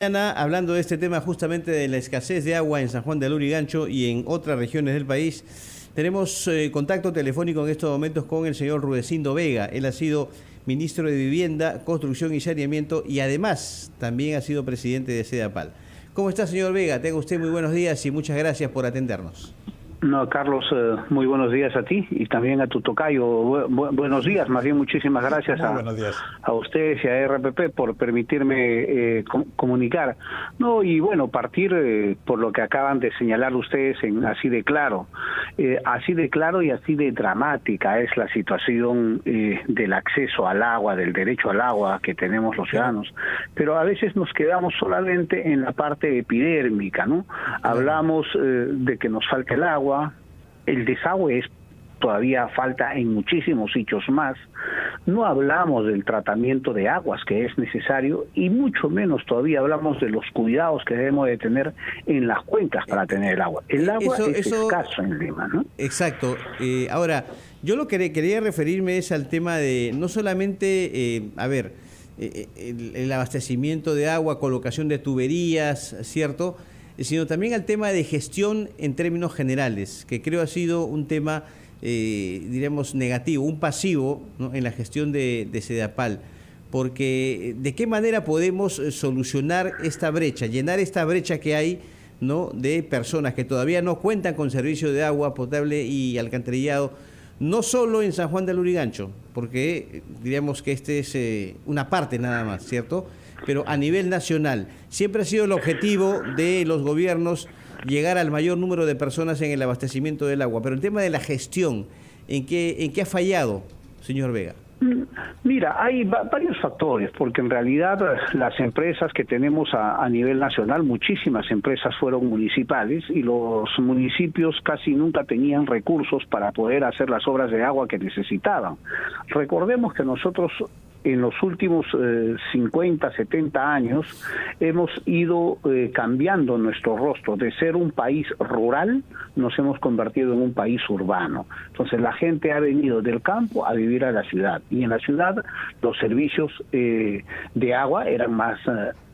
Mañana, hablando de este tema justamente de la escasez de agua en San Juan de Lurigancho y en otras regiones del país, tenemos contacto telefónico en estos momentos con el señor Rudecindo Vega. Él ha sido ministro de Vivienda, Construcción y Saneamiento y además también ha sido presidente de SEDAPAL. ¿Cómo está, señor Vega? Tenga usted muy buenos días y muchas gracias por atendernos. No, Carlos, muy buenos días a ti y también a tu tocayo. Buenos días, más bien muchísimas gracias a ustedes y a RPP por permitirme comunicar. No, y bueno, partir por lo que acaban de señalar ustedes así de claro y así de dramática es la situación del acceso al agua, del derecho al agua que tenemos los ciudadanos. Pero a veces nos quedamos solamente en la parte epidérmica, ¿no? Hablamos de que nos falta el agua. El desagüe todavía falta en muchísimos sitios más. No hablamos del tratamiento de aguas que es necesario y mucho menos todavía hablamos de los cuidados que debemos de tener en las cuencas para tener el agua. El agua es escaso en Lima, ¿no? Exacto. Ahora, yo lo que quería referirme es al tema de no solamente, el abastecimiento de agua, colocación de tuberías, ¿cierto?, sino también al tema de gestión en términos generales, que creo ha sido un tema, diremos, negativo, un pasivo, ¿no?, en la gestión de SEDAPAL, porque ¿de qué manera podemos solucionar esta brecha, llenar esta brecha que hay, ¿no?, de personas que todavía no cuentan con servicio de agua potable y alcantarillado, no solo en San Juan de Lurigancho, porque diríamos que este es una parte nada más, ¿cierto?, pero a nivel nacional? Siempre ha sido el objetivo de los gobiernos llegar al mayor número de personas en el abastecimiento del agua, pero el tema de la gestión, ¿en qué ha fallado, señor Vega? Mira, hay varios factores, porque en realidad las empresas que tenemos a nivel nacional, muchísimas empresas fueron municipales y los municipios casi nunca tenían recursos para poder hacer las obras de agua que necesitaban. Recordemos que nosotros en los últimos 50, 70 años hemos ido cambiando nuestro rostro. De ser un país rural, nos hemos convertido en un país urbano. Entonces la gente ha venido del campo a vivir a la ciudad. Y en la ciudad los servicios de agua eran más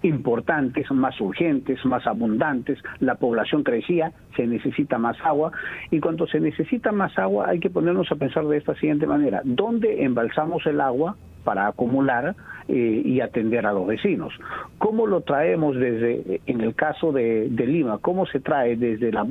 importantes, más urgentes, más abundantes. La población crecía, se necesita más agua. Y cuando se necesita más agua hay que ponernos a pensar de esta siguiente manera: ¿dónde embalsamos el agua para acumular y atender a los vecinos? ¿Cómo lo traemos en el caso de Lima? ¿Cómo se trae desde la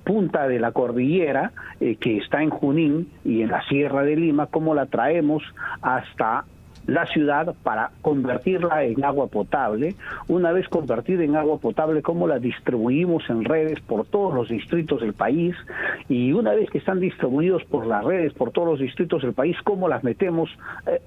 punta de la cordillera, que está en Junín y en la Sierra de Lima? ¿Cómo la traemos hasta la ciudad para convertirla en agua potable? Una vez convertida en agua potable, ¿cómo la distribuimos en redes por todos los distritos del país? Y una vez que están distribuidos por las redes, por todos los distritos del país, ¿cómo las metemos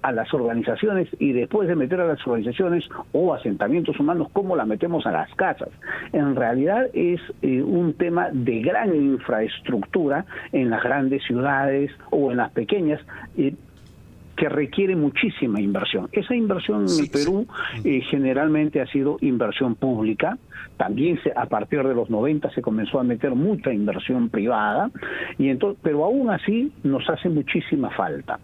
a las organizaciones? Y después de meter a las organizaciones o asentamientos humanos, ¿cómo la metemos a las casas? En realidad es un tema de gran infraestructura en las grandes ciudades o en las pequeñas, que requiere muchísima inversión. Esa inversión en el Perú generalmente ha sido inversión pública. También a partir de los 90 se comenzó a meter mucha inversión privada, pero aún así nos hace muchísima falta.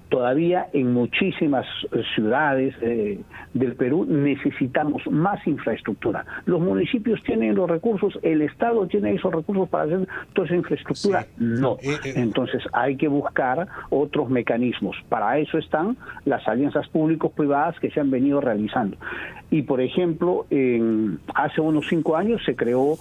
Todavía en muchísimas ciudades del Perú necesitamos más infraestructura. Los municipios tienen los recursos, el Estado tiene esos recursos para hacer toda esa infraestructura. No. Entonces hay que buscar otros mecanismos. Para eso están las alianzas público-privadas que se han venido realizando. Y, por ejemplo, hace unos 5 años se creó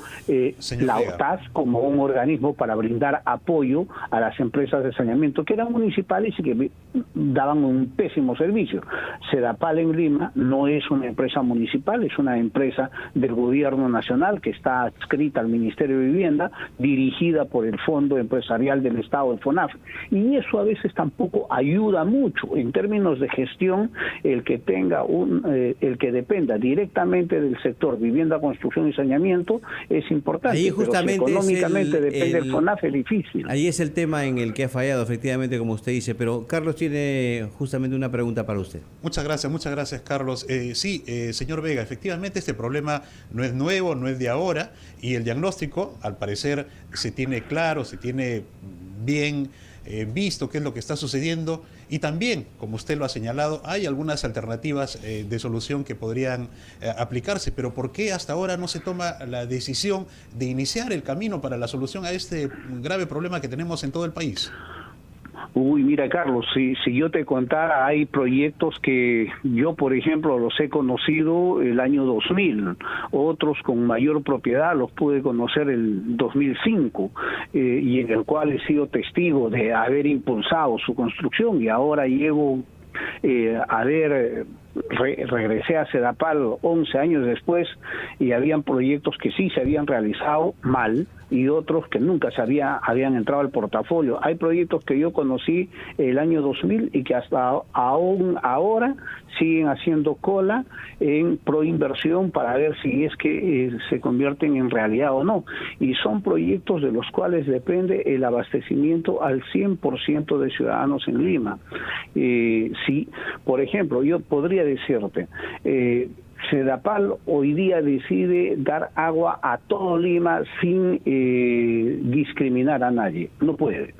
la OTAS como un organismo para brindar apoyo a las empresas de saneamiento que eran municipales y que daban un pésimo servicio. SEDAPAL en Lima no es una empresa municipal, es una empresa del gobierno nacional que está adscrita al Ministerio de Vivienda, dirigida por el Fondo Empresarial del Estado, el FONAF. Y eso a veces tampoco ayuda mucho en términos de gestión. El que tenga el que dependa directamente del sector vivienda, construcción y saneamiento es importante. Ahí justamente, pero si económicamente depende del FONAF, es difícil. Ahí es el tema en el que ha fallado, efectivamente, como usted dice. Pero Carlos tiene justamente una pregunta para usted. Muchas gracias, Carlos. Señor Vega, efectivamente este problema no es nuevo, no es de ahora, y el diagnóstico, al parecer, se tiene claro, se tiene bien visto qué es lo que está sucediendo y también, como usted lo ha señalado, hay algunas alternativas de solución que podrían aplicarse, pero ¿por qué hasta ahora no se toma la decisión de iniciar el camino para la solución a este grave problema que tenemos en todo el país? Uy, mira, Carlos, si yo te contara, hay proyectos que yo, por ejemplo, los he conocido el año 2000, otros con mayor propiedad los pude conocer el 2005, y en el cual he sido testigo de haber impulsado su construcción, y ahora llego regresé a Sedapal 11 años después, y habían proyectos que sí se habían realizado mal y otros que nunca habían entrado al portafolio. Hay proyectos que yo conocí el año 2000 y que hasta aún ahora siguen haciendo cola en proinversión para ver si es que se convierten en realidad o no. Y son proyectos de los cuales depende el abastecimiento al 100% de ciudadanos en Lima. Sí, por ejemplo, yo podría decirte, Sedapal hoy día decide dar agua a todo Lima sin discriminar a nadie. No puede.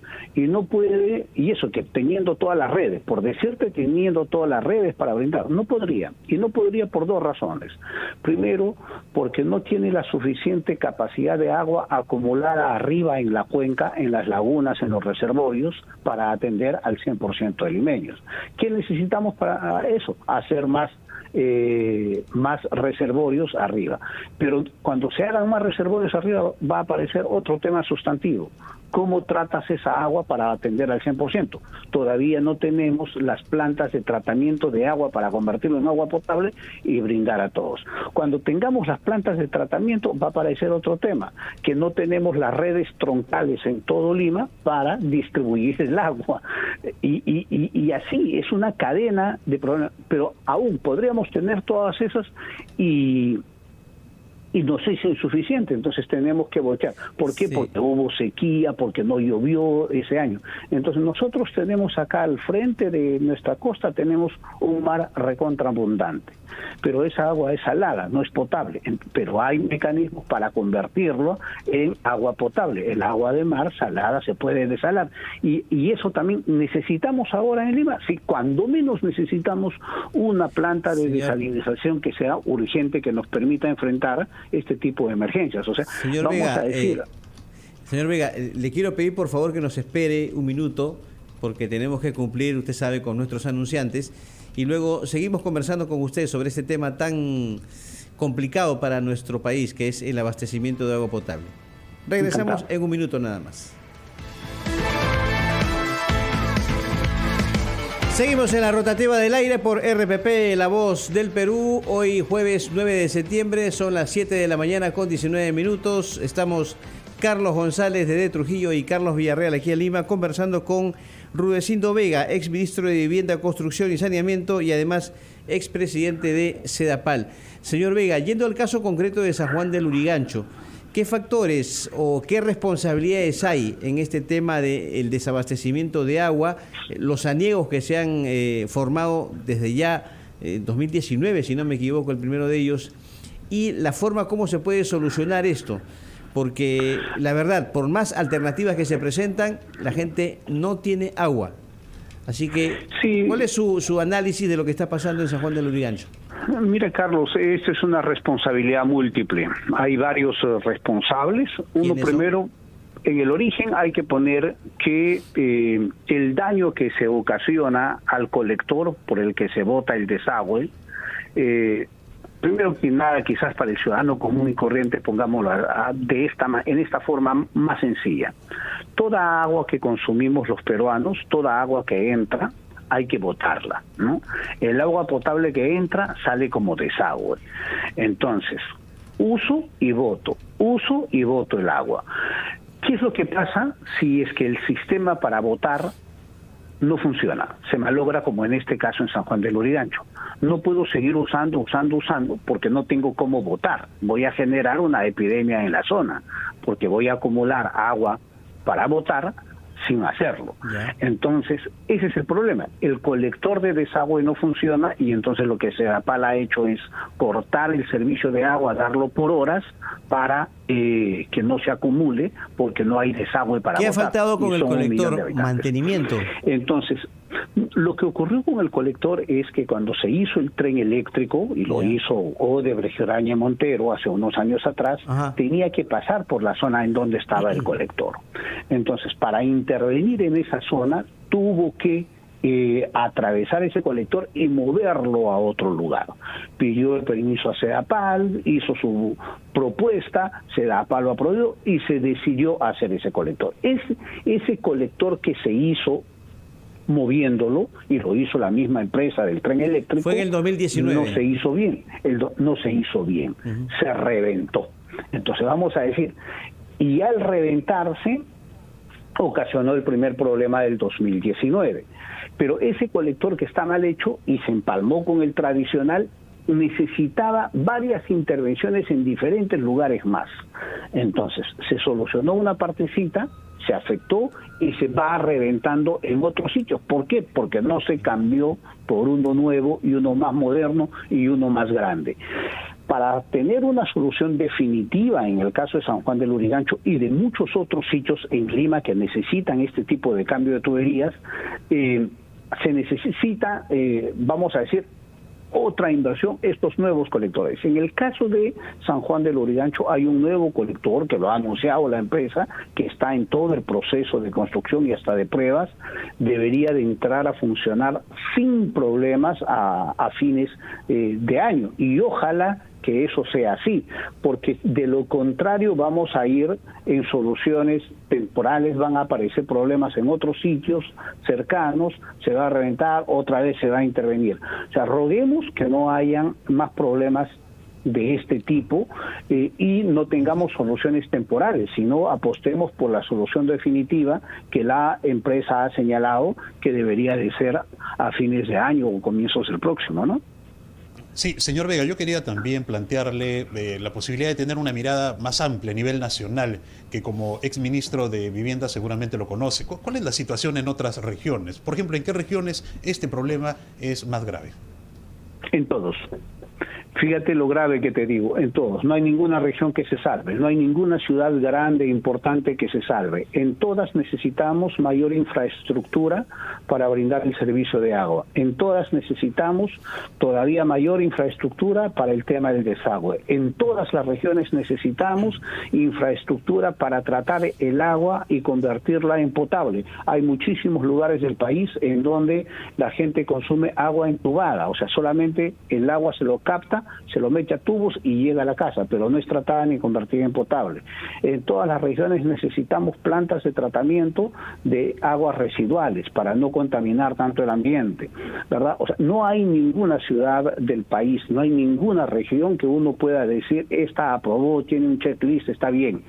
Y eso que teniendo todas las redes, por decirte teniendo todas las redes para brindar, no podría. Y no podría por dos razones. Primero, porque no tiene la suficiente capacidad de agua acumulada arriba en la cuenca, en las lagunas, en los reservorios, para atender al 100% de limeños. ¿Qué necesitamos para eso? Hacer más reservorios arriba. Pero cuando se hagan más reservorios arriba va a aparecer otro tema sustantivo. ¿Cómo tratas esa agua para atender al 100%? Todavía no tenemos las plantas de tratamiento de agua para convertirlo en agua potable y brindar a todos. Cuando tengamos las plantas de tratamiento va a aparecer otro tema, que no tenemos las redes troncales en todo Lima para distribuir el agua. Y así es una cadena de problemas, pero aún podríamos tener todas esas y no sé si es suficiente, entonces tenemos que voltear. ¿Por qué? Sí. Porque hubo sequía, porque no llovió ese año. Entonces nosotros tenemos acá al frente de nuestra costa, tenemos un mar recontraabundante, pero esa agua es salada, no es potable, pero hay mecanismos para convertirlo en agua potable. El agua de mar salada se puede desalar, y eso también necesitamos ahora en Lima. Sí, cuando menos necesitamos una planta de desalinización que sea urgente, que nos permita enfrentar este tipo de emergencias. O sea, señor vamos Vega, a decir... señor Vega, le quiero pedir por favor que nos espere un minuto, porque tenemos que cumplir, usted sabe, con nuestros anunciantes, y luego seguimos conversando con usted sobre este tema tan complicado para nuestro país, que es el abastecimiento de agua potable. Regresamos en un minuto nada más. Seguimos en la rotativa del aire por RPP, La Voz del Perú. Hoy jueves 9 de septiembre, son las 7 de la mañana con 19 minutos. Estamos Carlos González de Trujillo y Carlos Villarreal aquí en Lima conversando con Rudecindo Vega, ex ministro de Vivienda, Construcción y Saneamiento y además expresidente de Sedapal. Señor Vega, yendo al caso concreto de San Juan del Lurigancho, ¿qué factores o qué responsabilidades hay en este tema del desabastecimiento de agua, los aniegos que se han formado desde ya 2019, si no me equivoco, el primero de ellos, y la forma como se puede solucionar esto? Porque la verdad, por más alternativas que se presentan, la gente no tiene agua. Así que, sí. ¿Cuál es su análisis de lo que está pasando en San Juan del Lurigancho? Mira, Carlos, esta es una responsabilidad múltiple. Hay varios responsables. Uno primero, en el origen hay que poner que el daño que se ocasiona al colector por el que se bota el desagüe, primero que nada, quizás para el ciudadano común y corriente, pongámoslo en esta forma más sencilla. Toda agua que consumimos los peruanos, toda agua que entra, hay que botarla, ¿no? El agua potable que entra sale como desagüe. Entonces, uso y boto el agua. ¿Qué es lo que pasa si es que el sistema para botar no funciona? Se malogra, como en este caso en San Juan del Lurigancho. No puedo seguir usando, porque no tengo cómo botar. Voy a generar una epidemia en la zona, porque voy a acumular agua para botar sin hacerlo. Ya. Entonces, ese es el problema. El colector de desagüe no funciona y entonces lo que Sedapal ha hecho es cortar el servicio de agua, darlo por horas para que no se acumule, porque no hay desagüe para ¿Qué ha botar. faltado con Y el son 1 millón de colector? habitantes. Mantenimiento. Entonces, lo que ocurrió con el colector es que cuando se hizo el tren eléctrico, y lo hizo Odebrecht Graña Montero hace unos años atrás, Ajá. tenía que pasar por la zona en donde estaba el colector. Entonces, para intervenir en esa zona, tuvo que atravesar ese colector y moverlo a otro lugar. Pidió el permiso a Sedapal, hizo su propuesta, Sedapal lo aprobó y se decidió hacer ese colector. Ese colector que se hizo moviéndolo, y lo hizo la misma empresa del tren eléctrico, fue en el 2019. no se hizo bien, no se hizo bien, se reventó. Entonces vamos a decir, y al reventarse ocasionó el primer problema del 2019. Pero ese colector que está mal hecho y se empalmó con el tradicional, necesitaba varias intervenciones en diferentes lugares más. Entonces, se solucionó una partecita, se afectó y se va reventando en otros sitios. ¿Por qué? Porque no se cambió por uno nuevo y uno más moderno y uno más grande. Para tener una solución definitiva en el caso de San Juan del Lurigancho y de muchos otros sitios en Lima que necesitan este tipo de cambio de tuberías, se necesita, vamos a decir, otra inversión, estos nuevos colectores. En el caso de San Juan del Lurigancho hay un nuevo colector que lo ha anunciado la empresa, que está en todo el proceso de construcción y hasta de pruebas, debería de entrar a funcionar sin problemas a fines de año, y ojalá que eso sea así, porque de lo contrario vamos a ir en soluciones temporales, van a aparecer problemas en otros sitios cercanos, se va a reventar, otra vez se va a intervenir. O sea, roguemos que no hayan más problemas de este tipo y no tengamos soluciones temporales, sino apostemos por la solución definitiva que la empresa ha señalado que debería de ser a fines de año o comienzos del próximo, ¿no? Sí, señor Vega, yo quería también plantearle la posibilidad de tener una mirada más amplia a nivel nacional, que como exministro de Vivienda seguramente lo conoce. ¿Cuál es la situación en otras regiones? Por ejemplo, ¿en qué regiones este problema es más grave? En todos. Fíjate lo grave que te digo, en todos. No hay ninguna región que se salve, no hay ninguna ciudad grande, importante que se salve. En todas necesitamos mayor infraestructura para brindar el servicio de agua. En todas necesitamos todavía mayor infraestructura para el tema del desagüe. En todas las regiones necesitamos infraestructura para tratar el agua y convertirla en potable. Hay muchísimos lugares del país en donde la gente consume agua entubada, o sea, solamente el agua se lo capta, se lo mete a tubos y llega a la casa, pero no es tratada ni convertida en potable. En todas las regiones necesitamos plantas de tratamiento de aguas residuales para no contaminar tanto el ambiente, ¿verdad? O sea, no hay ninguna ciudad del país, no hay ninguna región que uno pueda decir, esta aprobó, tiene un checklist, está bien.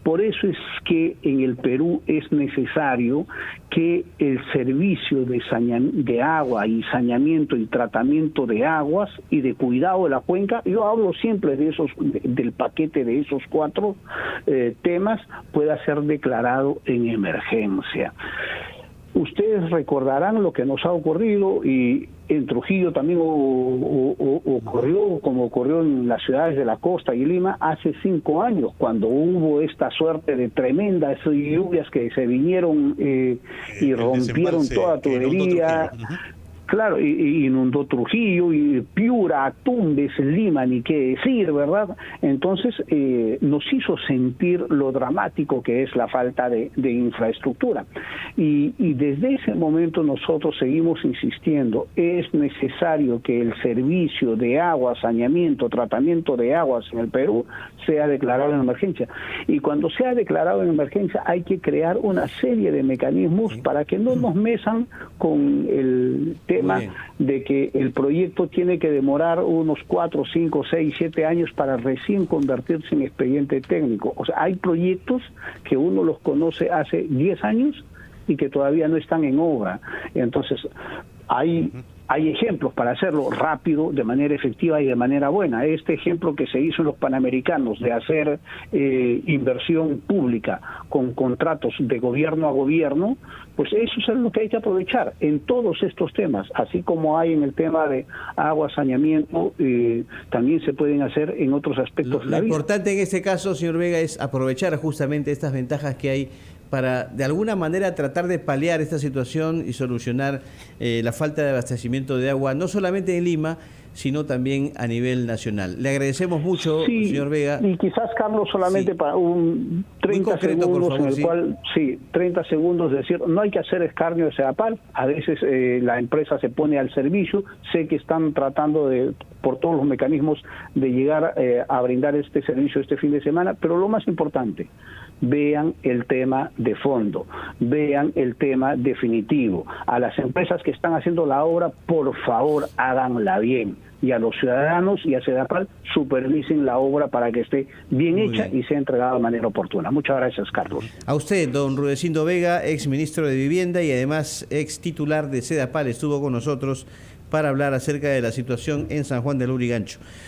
Por eso es que en el Perú es necesario que el servicio de agua y saneamiento y tratamiento de aguas y de cuidado de la cuenca, yo hablo siempre de del paquete de esos 4 temas, pueda ser declarado en emergencia. Ustedes recordarán lo que nos ha ocurrido, y en Trujillo también ocurrió, como ocurrió en las ciudades de la costa y Lima hace 5 años, cuando hubo esta suerte de tremendas lluvias que se vinieron y rompieron toda tubería. Claro, y inundó Trujillo, y Piura, Tumbes, Lima, ni qué decir, ¿verdad? Entonces nos hizo sentir lo dramático que es la falta de infraestructura. Y desde ese momento nosotros seguimos insistiendo, es necesario que el servicio de agua, saneamiento, tratamiento de aguas en el Perú sea declarado en emergencia. Y cuando sea declarado en emergencia hay que crear una serie de mecanismos para que no nos mesan con el tema de que el proyecto tiene que demorar unos 4, 5, 6, 7 años para recién convertirse en expediente técnico. O sea, hay proyectos que uno los conoce hace 10 años y que todavía no están en obra. Entonces, hay Hay ejemplos para hacerlo rápido, de manera efectiva y de manera buena. Este ejemplo que se hizo en los Panamericanos de hacer inversión pública con contratos de gobierno a gobierno, pues eso es lo que hay que aprovechar en todos estos temas, así como hay en el tema de agua, saneamiento, también se pueden hacer en otros aspectos de la vida. Lo importante en este caso, señor Vega, es aprovechar justamente estas ventajas que hay para de alguna manera tratar de paliar esta situación y solucionar la falta de abastecimiento de agua, no solamente en Lima, sino también a nivel nacional. Le agradecemos mucho, señor Vega. Y quizás, Carlos, solamente para un 30 concreto, segundos, por favor, en el cual, 30 segundos, decir, no hay que hacer escarnio de Sedapal, a veces la empresa se pone al servicio, sé que están tratando por todos los mecanismos de llegar a brindar este servicio este fin de semana, pero lo más importante, vean el tema de fondo, vean el tema definitivo. A las empresas que están haciendo la obra, por favor, háganla bien. Y a los ciudadanos y a Sedapal, supervisen la obra para que esté bien hecha y sea entregada de manera oportuna. Muchas gracias, Carlos. A usted, don Rudecindo Vega, ex ministro de Vivienda y además ex titular de Sedapal, estuvo con nosotros para hablar acerca de la situación en San Juan del Lurigancho.